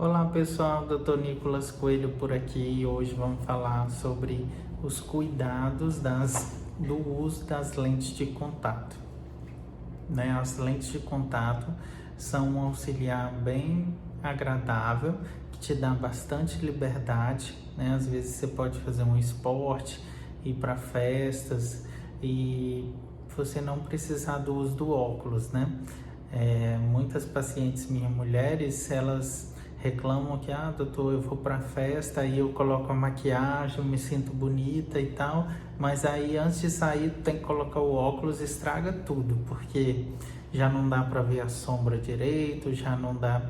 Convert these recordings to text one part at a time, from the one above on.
Olá pessoal, Dr. Nicolas Coelho por aqui e hoje vamos falar sobre os cuidados do uso das lentes de contato. As lentes de contato são um auxiliar bem agradável que te dá bastante liberdade, Às vezes você pode fazer um esporte, ir para festas e você não precisar do uso do óculos, Muitas pacientes minhas mulheres, elas reclamam que, doutor, eu vou para festa, aí eu coloco a maquiagem, eu me sinto bonita e tal, mas aí antes de sair tem que colocar o óculos, estraga tudo, porque já não dá para ver a sombra direito, já não dá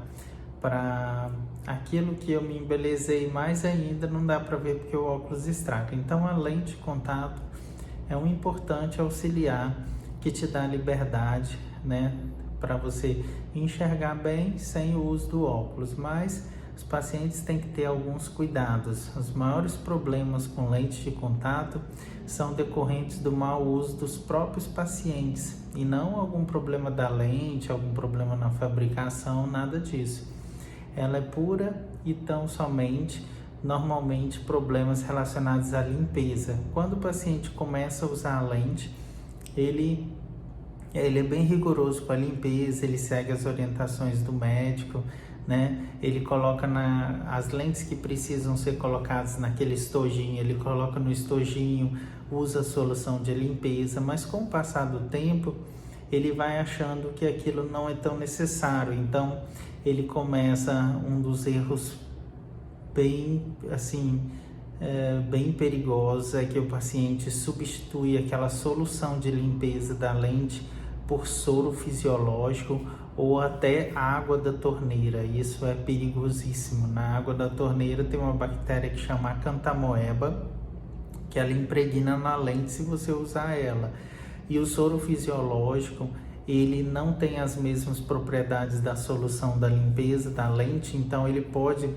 para aquilo que eu me embelezei mais ainda, não dá para ver porque o óculos estraga. Então a lente de contato é um importante auxiliar que te dá liberdade, para você enxergar bem sem o uso do óculos, mas os pacientes têm que ter alguns cuidados. Os maiores problemas com lentes de contato são decorrentes do mau uso dos próprios pacientes e não algum problema da lente, algum problema na fabricação, nada disso. Ela é pura e tão somente, normalmente, problemas relacionados à limpeza. Quando o paciente começa a usar a lente, ele é bem rigoroso com a limpeza, ele segue as orientações do médico, Ele coloca as lentes que precisam ser colocadas naquele estojinho, ele coloca no estojinho, usa a solução de limpeza, mas com o passar do tempo, ele vai achando que aquilo não é tão necessário. Então, ele começa um dos erros bem perigosos, é que o paciente substitui aquela solução de limpeza da lente por soro fisiológico ou até água da torneira. Isso é perigosíssimo. Na água da torneira tem uma bactéria que chama Acanthamoeba, que ela impregna na lente se você usar ela. E o soro fisiológico, ele não tem as mesmas propriedades da solução da limpeza da lente, então ele pode,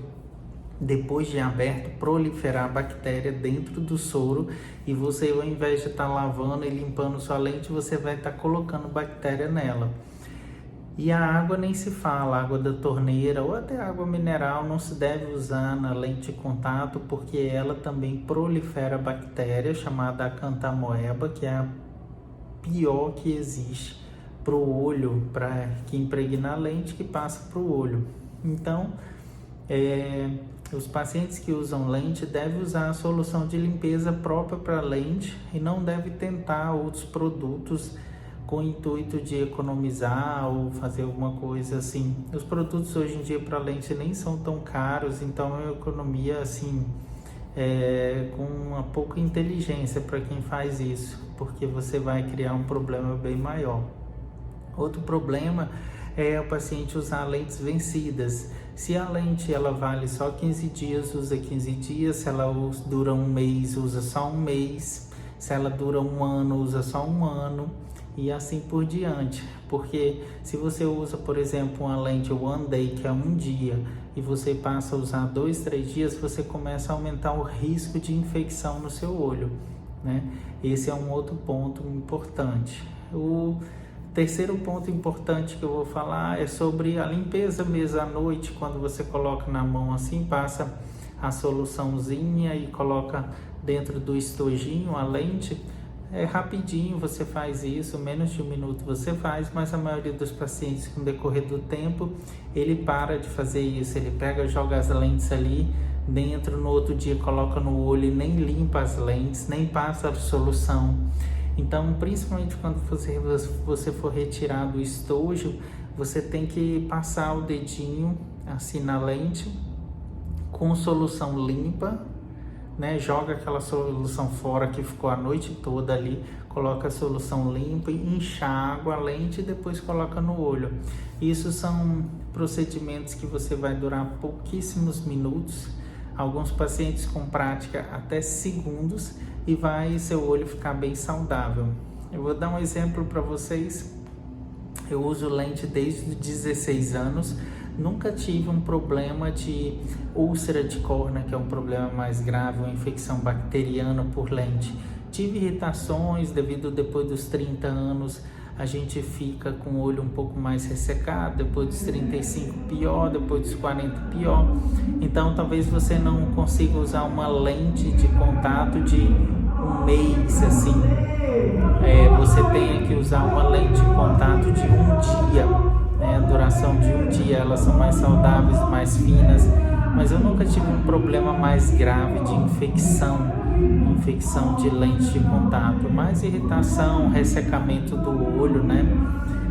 depois de aberto, proliferar a bactéria dentro do soro e você, ao invés de estar lavando e limpando sua lente, você vai estar colocando bactéria nela. E a água nem se fala, a água da torneira ou até água mineral não se deve usar na lente de contato, porque ela também prolifera bactéria chamada Acanthamoeba, que é a pior que existe para o olho, que impregna a lente, que passa para o olho. Então, os pacientes que usam lente devem usar a solução de limpeza própria para a lente e não devem tentar outros produtos com o intuito de economizar ou fazer alguma coisa assim. Os produtos hoje em dia para lente nem são tão caros, então é uma economia com uma pouca inteligência para quem faz isso, porque você vai criar um problema bem maior. Outro problema é o paciente usar lentes vencidas. Se a lente ela vale só 15 dias, usa 15 dias. Se ela dura um mês, usa só um mês. Se ela dura um ano, usa só um ano. E assim por diante. Porque se você usa, por exemplo, uma lente One Day, que é um dia, e você passa a usar 2, 3 dias, você começa a aumentar o risco de infecção no seu olho, Esse é um outro ponto importante. O terceiro ponto importante que eu vou falar é sobre a limpeza mesmo à noite, quando você coloca na mão assim, passa a soluçãozinha e coloca dentro do estojinho a lente. É rapidinho, você faz isso, menos de um minuto você faz, mas a maioria dos pacientes, com o decorrer do tempo, ele para de fazer isso, ele pega, joga as lentes ali dentro, no outro dia coloca no olho e nem limpa as lentes, nem passa a solução. Então, principalmente quando você for retirar do estojo, você tem que passar o dedinho assim na lente com solução limpa, Joga aquela solução fora que ficou a noite toda ali, coloca a solução limpa e enxágua a lente e depois coloca no olho. Isso são procedimentos que você vai durar pouquíssimos minutos, alguns pacientes com prática até segundos, e seu olho ficar bem saudável. Eu vou dar um exemplo para vocês. Eu uso lente desde os 16 anos, nunca tive um problema de úlcera de córnea, que é um problema mais grave, uma infecção bacteriana por lente. Tive irritações devido depois dos 30 anos a gente fica com o olho um pouco mais ressecado, depois dos 35 pior, depois dos 40 pior. Então talvez você não consiga usar uma lente de contato de um mês, assim. Você tenha que usar uma lente de contato de um dia, né? A duração de um dia, elas são mais saudáveis, mais finas, mas eu nunca tive um problema mais grave de infecção de lente de contato, mais irritação, ressecamento do olho, né?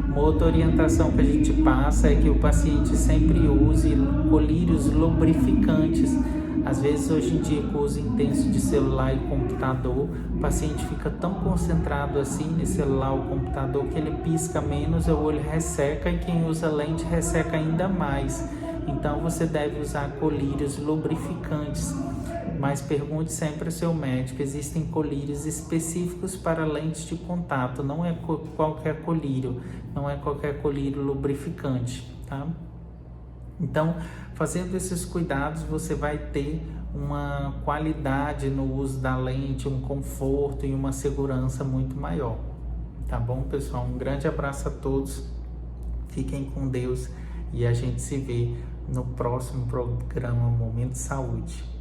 Uma outra orientação que a gente passa é que o paciente sempre use colírios lubrificantes. Às vezes, hoje em dia, com o uso intenso de celular e computador, o paciente fica tão concentrado assim no celular ou computador que ele pisca menos, o olho resseca, e quem usa lente resseca ainda mais. Então, você deve usar colírios lubrificantes. Mas pergunte sempre ao seu médico, existem colírios específicos para lentes de contato, não é qualquer colírio, não é qualquer colírio lubrificante, tá? Então, fazendo esses cuidados, você vai ter uma qualidade no uso da lente, um conforto e uma segurança muito maior. Tá bom, pessoal? Um grande abraço a todos, fiquem com Deus e a gente se vê no próximo programa Momento Saúde.